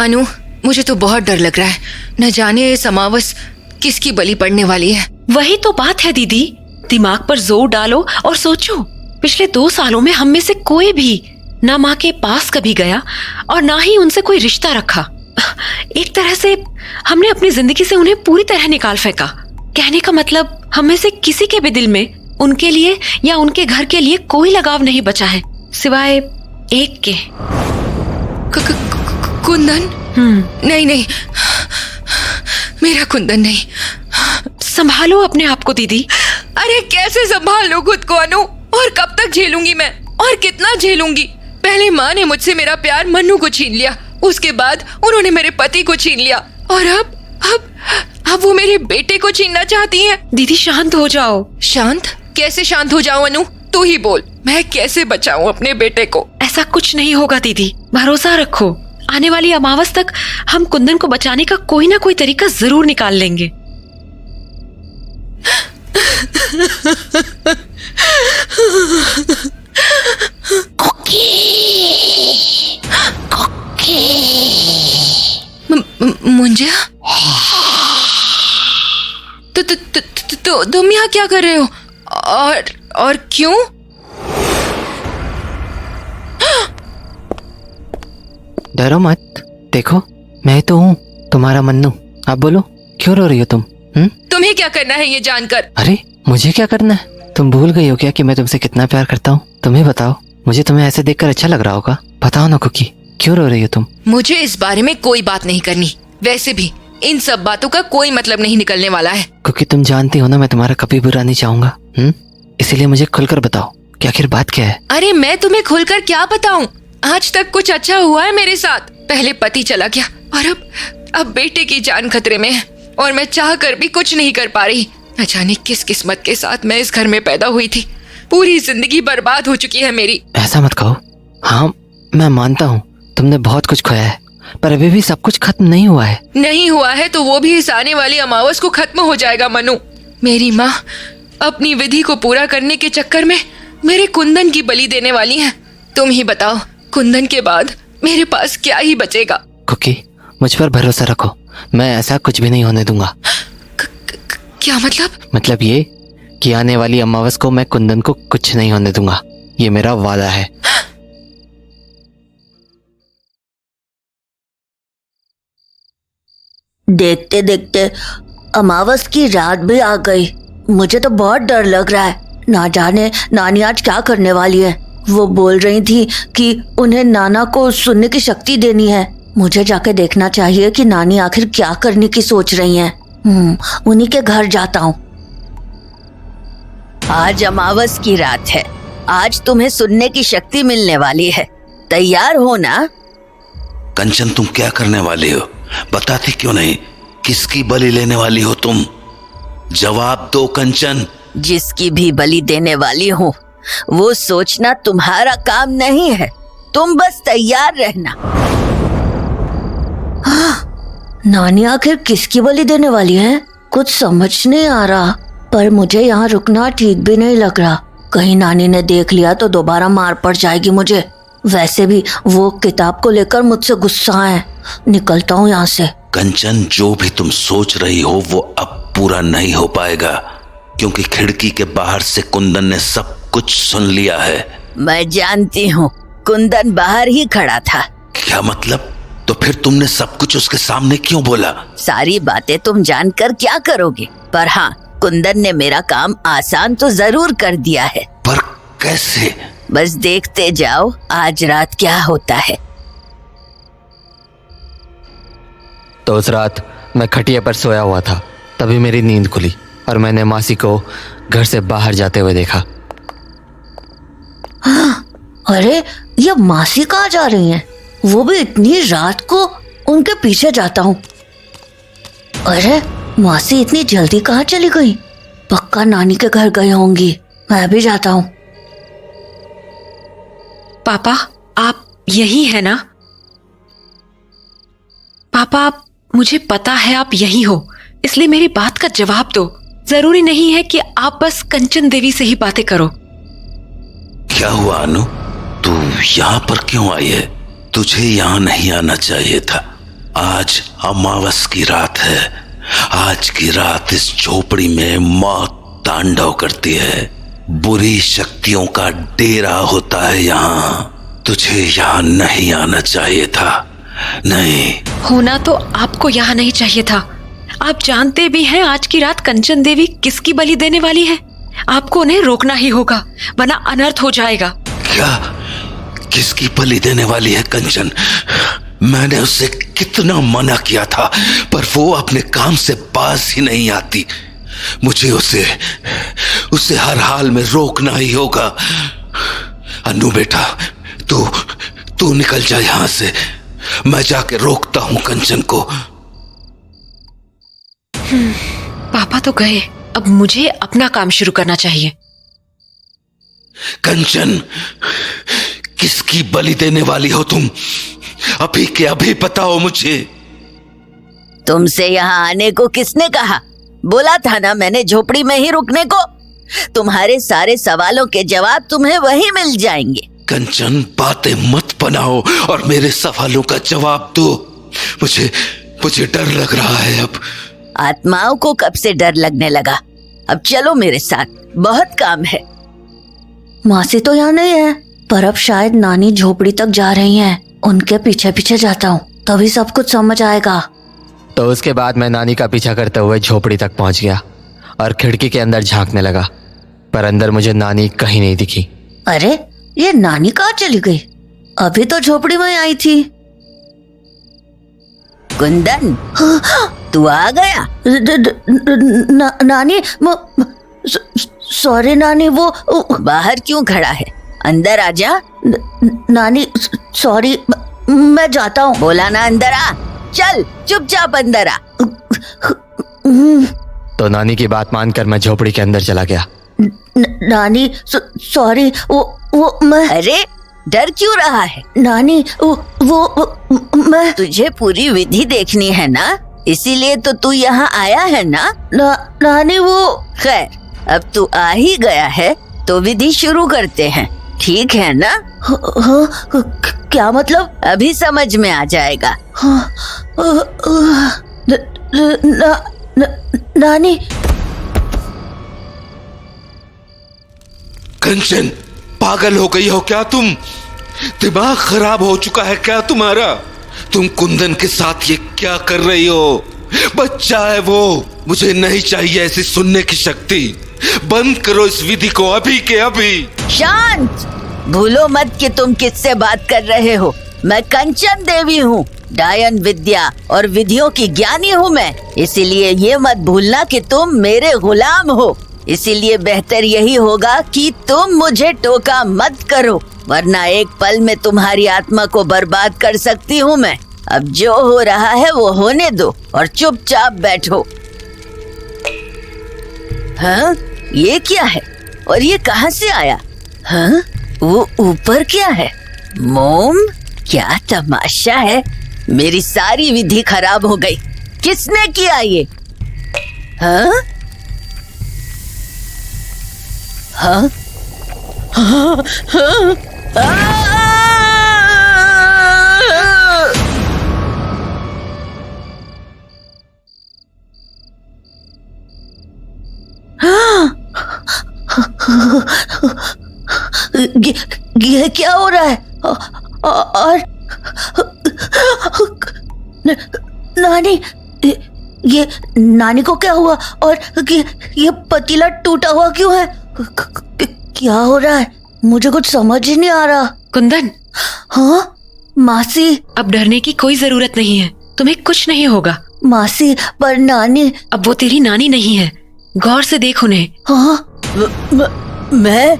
अनु, मुझे तो बहुत डर लग रहा है। न जाने ये समावस किसकी बलि पड़ने वाली है। वही तो बात है दीदी, दिमाग पर जोर डालो और सोचो। पिछले 2 सालों में हम में से कोई भी ना माँ के पास कभी गया और ना ही उनसे कोई रिश्ता रखा। एक तरह से हमने अपनी जिंदगी से उन्हें पूरी तरह निकाल फेंका। कहने का मतलब हम में से किसी के भी दिल में उनके लिए या उनके घर के लिए कोई लगाव नहीं बचा है, सिवाय एक के। कुंदन? नहीं नहीं, मेरा कुंदन नहीं। संभालो अपने आप को दीदी। अरे कैसे संभाल लूं खुद को अनु? और कब तक झेलूंगी मैं? और कितना झेलूंगी? पहले माँ ने मुझसे मेरा प्यार मन्नू को छीन लिया, उसके बाद उन्होंने मेरे पति को छीन लिया, और अब वो मेरे बेटे को छीनना चाहती हैं। दीदी शांत हो जाओ। शांत? कैसे शांत हो जाऊं अनु? तू ही बोल, मैं कैसे बचाऊं अपने बेटे को? ऐसा कुछ नहीं होगा दीदी, भरोसा रखो। आने वाली अमावस तक हम कुंदन को बचाने का कोई ना कोई तरीका जरूर निकाल लेंगे। मुंजा, तो तुम यहाँ क्या कर रहे हो? और क्यों? डरो मत, देखो मैं तो हूँ, तुम्हारा मन्नू। आप बोलो, क्यों रो रही हो तुम? तुम्हें क्या करना है ये जानकर? अरे मुझे क्या करना है? तुम भूल गई हो क्या कि मैं तुमसे कितना प्यार करता हूँ? तुम्हें बताओ, मुझे तुम्हें ऐसे देखकर अच्छा लग रहा होगा। बताओ ना कुकी, क्यों रो रही हो तुम? मुझे इस बारे में कोई बात नहीं करनी। वैसे भी इन सब बातों का कोई मतलब नहीं निकलने वाला है। क्योंकि तुम जानती हो ना, मैं तुम्हारा कभी बुरा नहीं चाहूंगा। इसीलिए मुझे खुलकर बताओ कि आखिर बात क्या है। अरे मैं तुम्हें खुलकर क्या बताऊं? आज तक कुछ अच्छा हुआ है मेरे साथ? पहले पति चला गया और अब बेटे की जान खतरे में है, और मैं चाह कर भी कुछ नहीं कर पा रही। न जाने किस किस्मत के साथ मैं इस घर में पैदा हुई थी। पूरी जिंदगी बर्बाद हो चुकी है मेरी। ऐसा मत कहो। हाँ मैं मानता हूँ तुमने बहुत कुछ खोया है, पर अभी भी सब कुछ खत्म नहीं हुआ है। नहीं हुआ है तो वो भी इस आने वाली अमावस को खत्म हो जाएगा मनु। मेरी माँ अपनी विधि को पूरा करने के चक्कर में मेरे कुंदन की बलि देने वाली है। तुम ही बताओ, कुंदन के बाद मेरे पास क्या ही बचेगा? कुकी, मुझ पर भरोसा रखो, मैं ऐसा कुछ भी नहीं होने दूंगा। क्या मतलब? मतलब ये कि आने वाली अमावस को मैं कुंदन को कुछ नहीं होने दूंगा। ये मेरा वादा है। देखते देखते अमावस की रात भी आ गई। मुझे तो बहुत डर लग रहा है। ना जाने नानी आज क्या करने वाली है। वो बोल रही थी कि उन्हें नाना को सुनने की शक्ति देनी है। मुझे जाके देखना चाहिए कि नानी आखिर क्या करने की सोच रही हैं। उन्हीं के घर जाता हूँ। आज अमावस की रात है, आज तुम्हें सुनने की शक्ति मिलने वाली है। तैयार हो ना? कंचन, तुम क्या करने वाली हो? बताती क्यों नहीं? किसकी बलि लेने वाली हो तुम? जवाब दो कंचन। जिसकी भी बलि देने वाली हूँ वो सोचना तुम्हारा काम नहीं है। तुम बस तैयार रहना। नानी आखिर किसकी बलि देने वाली है? कुछ समझ नहीं आ रहा, पर मुझे यहाँ रुकना ठीक भी नहीं लग रहा। कहीं नानी ने देख लिया तो दोबारा मार पड़ जाएगी मुझे। वैसे भी वो किताब को लेकर मुझसे गुस्सा है। निकलता हूँ यहाँ से। कंचन, जो भी तुम सोच रही हो वो अब पूरा नहीं हो पाएगा, क्योंकि खिड़की के बाहर से कुंदन ने सब कुछ सुन लिया है। मैं जानती हूँ, कुंदन बाहर ही खड़ा था। क्या मतलब? तो फिर तुमने सब कुछ उसके सामने क्यों बोला? सारी बातें तुम जानकर क्या करोगे, पर हाँ, कुंदन ने मेरा काम आसान तो जरूर कर दिया है। पर कैसे? बस देखते जाओ आज रात क्या होता है। तो उस रात मैं खटिया पर सोया हुआ था, तभी मेरी नींद खुली और मैंने मासी को घर से बाहर जाते हुए देखा। अरे ये मासी कहाँ जा रही हैं? वो भी इतनी रात को? उनके पीछे जाता हूँ। अरे मासी इतनी जल्दी कहाँ चली गई? पक्का नानी के घर गई होंगी। मैं भी जाता हूँ। पापा, आप यही है ना? पापा, मुझे पता है आप यही हो, इसलिए मेरी बात का जवाब दो। जरूरी नहीं है कि आप बस कंचन देवी से ही बातें करो। क्या हुआ अनु? तू यहाँ पर क्यों आई है? तुझे यहाँ नहीं आना चाहिए था। आज अमावस की रात है। आज की रात इस झोपड़ी में मौत तांडव करती है। बुरी शक्तियों का डेरा होता है यहाँ। तुझे यहाँ नहीं आना चाहिए था। नहीं। होना तो आपको यहाँ नहीं चाहिए था। आप जानते भी हैं आज की रात कंचन देवी किसकी बलि देने वाली है। आपको उन्हें रोकना ही होगा, वरना अनर्थ हो जाएगा। क्या? किसकी बलि देने वाली है कंचन? मैंने उससे कितना मना किया था, पर वो अपने काम से बाज ही नहीं आती। मुझे उसे हर हाल में रोकना ही होगा। अन्नू बेटा, तू निकल जा यहां से। मैं जाके रोकता हूं कंचन को। पापा तो गए, अब मुझे अपना काम शुरू करना चाहिए। कंचन, किसकी बलि देने वाली हो तुम? अभी के अभी बताओ मुझे। तुमसे यहाँ आने को किसने कहा? बोला था ना मैंने झोपड़ी में ही रुकने को। तुम्हारे सारे सवालों के जवाब तुम्हें वहीं मिल जाएंगे। कंचन, बातें मत बनाओ और मेरे सवालों का जवाब दो। मुझे डर लग रहा है अब। आत्माओं को कब से डर लगने लगा? अब चलो मेरे साथ, बहुत काम है। मासी तो यहाँ नहीं है, पर अब शायद नानी झोपड़ी तक जा रही हैं। उनके पीछे पीछे जाता हूँ, तभी सब कुछ समझ आएगा। तो उसके बाद मैं नानी का पीछा करते हुए झोपड़ी तक पहुंच गया और खिड़की के अंदर झांकने लगा, पर अंदर मुझे नानी कहीं नहीं दिखी। अरे, ये नानी कहाँ चली गई? अभी तो झोपड़ी में आई थी। कुंदन, तू आ गया? नानी, सॉरी नानी, वो बाहर क्यों खड़ा है? अंदर आ जा। नानी सॉरी, मैं जाता हूँ। बोला ना अंदर आ। चल चुपचाप अंदर आ। तो नानी की बात मानकर मैं झोपड़ी के अंदर चला गया। नानी सॉरी, वो मैं। अरे, डर क्यों रहा है? नानी वो मैं। तुझे पूरी विधि देखनी है ना, इसीलिए तो तू यहाँ आया है ना? नानी वो। खैर, अब तू आ ही गया है तो विधि शुरू करते हैं, ठीक है ना? क्या मतलब? अभी समझ में आ जाएगा। नानी। कंचन, पागल हो गई हो क्या तुम? दिमाग खराब हो चुका है क्या तुम्हारा? तुम कुंदन के साथ ये क्या कर रही हो? बच्चा है वो। मुझे नहीं चाहिए ऐसी सुनने की शक्ति। बंद करो इस विधि को अभी के अभी। शांत। भूलो मत कि तुम किससे बात कर रहे हो। मैं कंचन देवी हूँ, डायन विद्या और विधियों की ज्ञानी हूँ मैं। इसीलिए ये मत भूलना कि तुम मेरे गुलाम हो। इसीलिए बेहतर यही होगा कि तुम मुझे टोका मत करो, वरना एक पल में तुम्हारी आत्मा को बर्बाद कर सकती हूँ मैं। अब जो हो रहा है वो होने दो और चुपचाप बैठो। हाँ, ये क्या है और ये कहाँ से आया? हाँ, वो ऊपर क्या है? मोम? क्या तमाशा है। मेरी सारी विधि खराब हो गई। किसने किया ये? हाँ? हाँ? हाँ? ये क्या हो रहा है? और नानी, ये नानी को क्या हुआ? और ये पतीला टूटा हुआ क्यों है? क्या हो रहा है? मुझे कुछ समझ ही नहीं आ रहा। कुंदन। हाँ मासी। अब डरने की कोई जरूरत नहीं है, तुम्हें कुछ नहीं होगा। मासी, पर नानी। अब वो तेरी नानी नहीं है, गौर से देख उन्हें। हाँ? मैं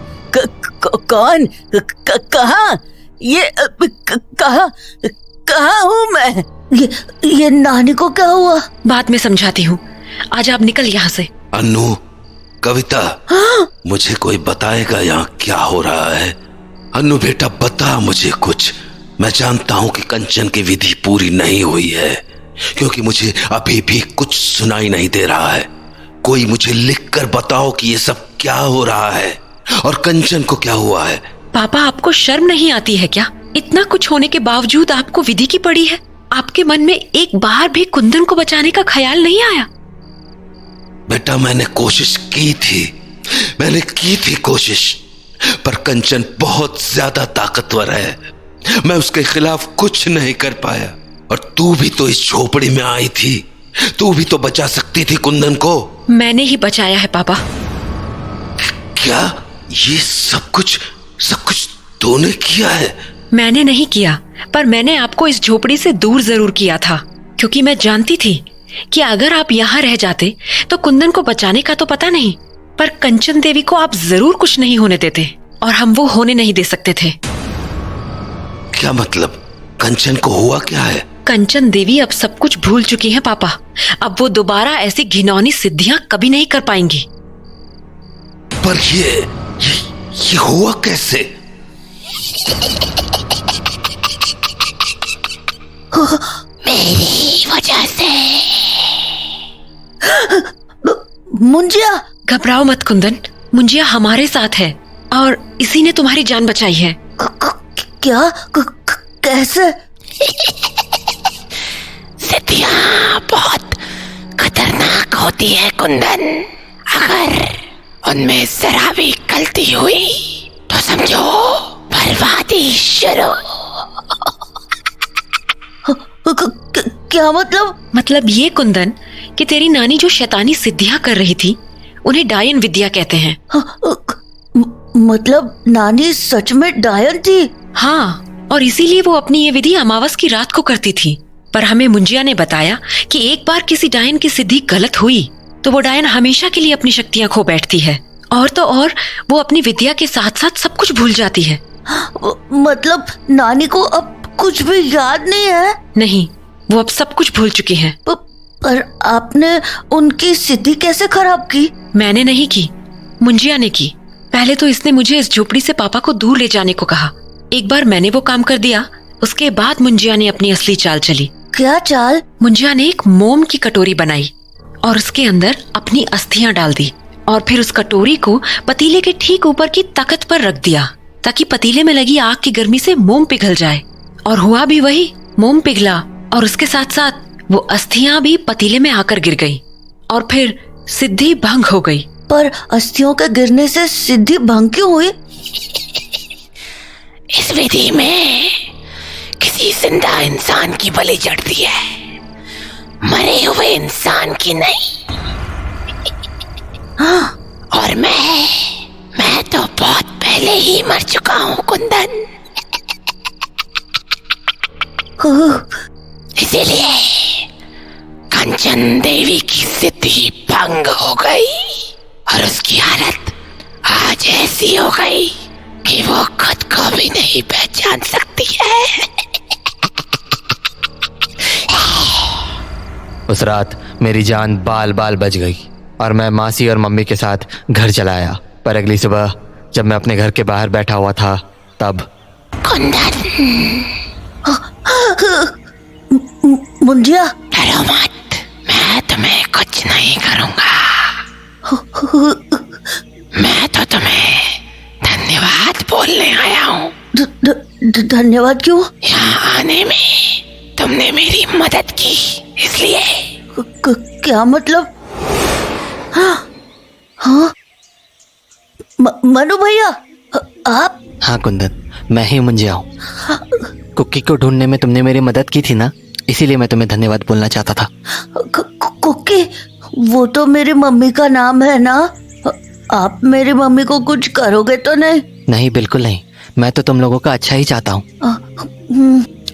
कौन? कहाँ? ये कहाँ हूँ मैं? ये नानी को क्या हुआ? बाद में समझाती हूँ, आज आप निकल यहाँ से। अन्नू, कविता, हाँ? मुझे कोई बताएगा यहाँ क्या हो रहा है? अन्नू बेटा, बता मुझे कुछ। मैं जानता हूँ कि कंचन की विधि पूरी नहीं हुई है, क्योंकि मुझे अभी भी कुछ सुनाई नहीं दे रहा है। कोई मुझे लिख कर बताओ कि ये सब क्या हो रहा है और कंचन को क्या हुआ है। पापा, आपको शर्म नहीं आती है क्या? इतना कुछ होने के बावजूद आपको विधि की पड़ी है। आपके मन में एक बार भी कुंदन को बचाने का ख्याल नहीं आया? बेटा, मैंने कोशिश की थी, मैंने की थी कोशिश, पर कंचन बहुत ज्यादा ताकतवर है। मैं उसके खिलाफ कुछ नहीं कर पाया। और तू भी तो इस झोपड़ी में आई थी, तू भी तो बचा सकती थी कुंदन को। मैंने ही बचाया है पापा। क्या ये सब कुछ तूने किया है? मैंने नहीं किया, पर मैंने आपको इस झोपड़ी से दूर जरूर किया था, क्योंकि मैं जानती थी कि अगर आप यहाँ रह जाते तो कुंदन को बचाने का तो पता नहीं, पर कंचन देवी को आप जरूर कुछ नहीं होने देते, और हम वो होने नहीं दे सकते थे। क्या मतलब? कंचन को हुआ क्या है? कंचन देवी अब सब कुछ भूल चुकी हैं पापा। अब वो दोबारा ऐसी घिनौनी सिद्धियां कभी नहीं कर पाएंगी। पर ये हुआ कैसे? मेरी वजह से। मुंजिया, घबराओ मत कुंदन, मुंजिया हमारे साथ है और इसी ने तुम्हारी जान बचाई है। क्या? कैसे? सिद्धियां बहुत खतरनाक होती है कुंदन। अगर उनमें जरा भी गलती हुई तो समझो बर्बादी शुरू। क्या मतलब? मतलब ये कुंदन कि तेरी नानी जो शैतानी सिद्धियां कर रही थी उन्हें डायन विद्या कहते हैं। मतलब नानी सच में डायन थी? हाँ, और इसीलिए वो अपनी ये विधि अमावस की रात को करती थी। पर हमें मुंजिया ने बताया कि एक बार किसी डायन की सिद्धि गलत हुई तो वो डायन हमेशा के लिए अपनी शक्तियां खो बैठती है, और तो और वो अपनी विद्या के साथ साथ सब कुछ भूल जाती है। मतलब नानी को अब कुछ भी याद नहीं है? नहीं, वो अब सब कुछ भूल चुकी हैं। पर आपने उनकी सिद्धि कैसे खराब की? मैंने नहीं की, मुंजिया ने की। पहले तो इसने मुझे इस झोपड़ी से पापा को दूर ले जाने को कहा। एक बार मैंने वो काम कर दिया, उसके बाद मुंजिया ने अपनी असली चाल चली। क्या चाल? मुंजिया ने एक मोम की कटोरी बनाई और उसके अंदर अपनी अस्थियां डाल दी, और फिर उस कटोरी को पतीले के ठीक ऊपर की तख्त पर रख दिया ताकि पतीले में लगी आग की गर्मी से मोम पिघल जाए। और हुआ भी वही, मोम पिघला और उसके साथ साथ वो अस्थियां भी पतीले में आकर गिर गई और फिर सिद्धि भंग हो गई। पर अस्थियों के गिरने से सिद्धि भंग क्यों हुई? इस विधि में किसी जिंदा इंसान की बलि चढ़ती है, मरे हुए इंसान की नहीं। और मैं तो बहुत पहले ही मर चुका हूँ कुंदन। इसीलिए कंचन देवी की सिद्धि भंग हो गई और उसकी हालत आज ऐसी हो गई कि वो खुद को भी नहीं पहचान सकती है। उस रात मेरी जान बाल बाल बच गई और मैं मासी और मम्मी के साथ घर चला आया। पर अगली सुबह जब मैं अपने घर के बाहर बैठा हुआ था तब कुंदन, मुंजिया, डरो मत, मैं तुम्हें कुछ नहीं करूंगा। मैं तो तुम्हें धन्यवाद बोलने आया हूँ। धन्यवाद क्यों? यहाँ आने में तुमने मेरी मदद की, इसलिए। क्या मतलब? हाँ, मनु भैया, आप? हाँ कुंदन, मैं ही मुंजिया हूँ। कुकी को ढूंढने में तुमने मेरी मदद की थी ना, इसीलिए मैं तुम्हें धन्यवाद बोलना चाहता था। कुकी? वो तो मेरी मम्मी का नाम है ना। आप मेरी मम्मी को कुछ करोगे तो नहीं? नहीं, बिल्कुल नहीं। मैं तो तुम लोगों का अच्छा ही चाहता हूँ।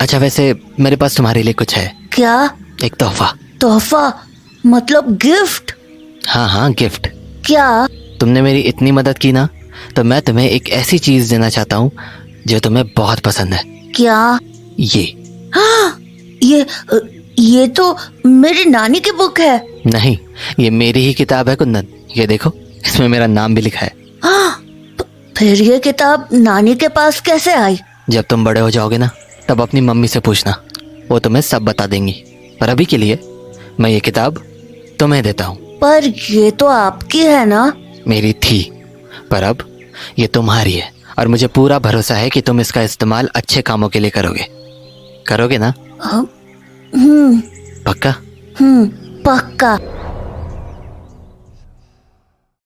अच्छा, वैसे मेरे पास तुम्हारे लिए कुछ है। क्या? एक तोहफा। तोहफा मतलब गिफ्ट? हाँ हाँ, गिफ्ट। क्या? तुमने मेरी इतनी मदद की ना, तो मैं तुम्हें एक ऐसी चीज देना चाहता हूँ जो तुम्हें बहुत पसंद है। क्या? ये। हाँ, ये तो मेरी नानी की बुक है। नहीं, ये मेरी ही किताब है कुंदन। ये देखो, इसमें मेरा नाम भी लिखा है। हाँ, फिर ये किताब नानी के पास कैसे आई? जब तुम बड़े हो जाओगे ना, तब अपनी मम्मी से पूछना, वो तुम्हें सब बता देंगी। पर अभी के लिए मैं ये किताब तुम्हें देता हूँ। पर ये तो आपकी है ना? मेरी थी, पर अब ये तुम्हारी है, और मुझे पूरा भरोसा है कि तुम इसका इस्तेमाल अच्छे कामों के लिए करोगे ना? पक्का? पक्का।